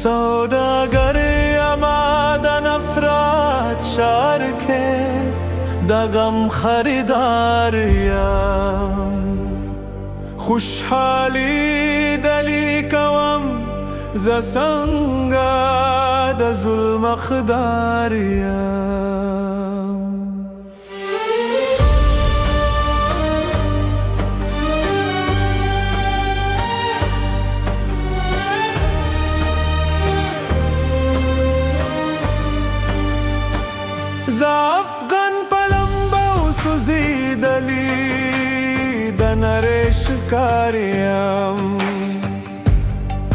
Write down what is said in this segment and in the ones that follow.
سوداگر آمدن افراد شارکه دغم خریداریم خوشحالی دلی کوم ز سنگا د ظلم خداریم ز افغان پلمبو سوزیدلی د نری شکاریم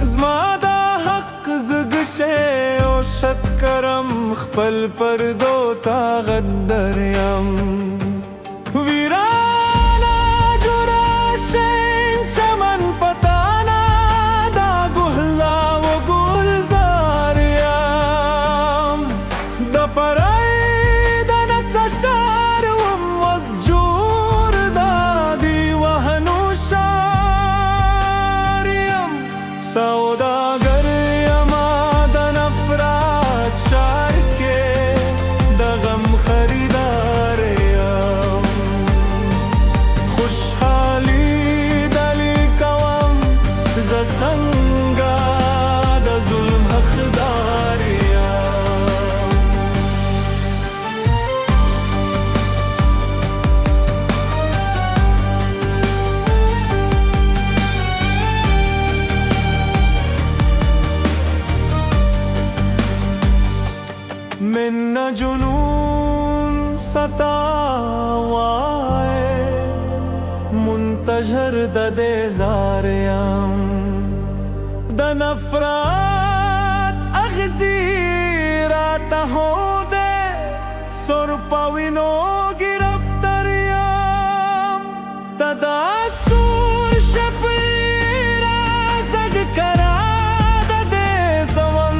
زما دا حق زگشه او شت کرم خپل پردو تا غدریم ویرانا جراشین شمن پتانا دا گهلا و گلزاریم دا پرای دا نسشار و مزجور دا دی وحنوشاریم سوداگر آمدن افراد شارکه دغم خریداریم خوشحالی دلی کوم ز سنگا د ظلم حقداریم من جنون ستاوائے منتظر د دیزاریم د نفرات اغزیرات هوده سرپاوینو گرفتاریم تداسور شپیرا زگ کرا د دیزون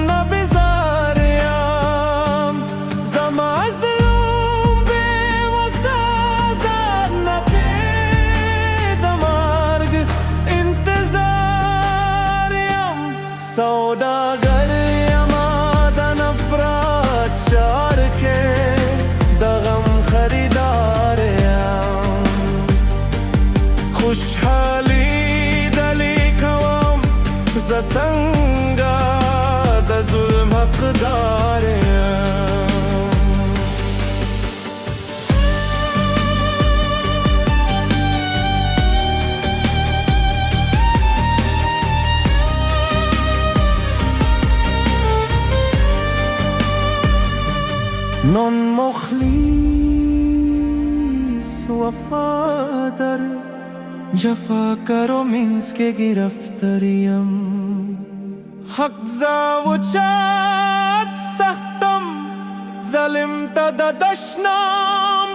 نبزاریم زماز دلوم بی وسازد نپید مرگ انتظاریم سوداگر آمدن افراد شارکه دغم خریداریم خوشحالی دلی کوم ز سنگا د ظلم حقداریم نون مخلیص وفادار جفا کرو منس کے گرفتاریم حق زا و چات سختم ظلم تا د دشنام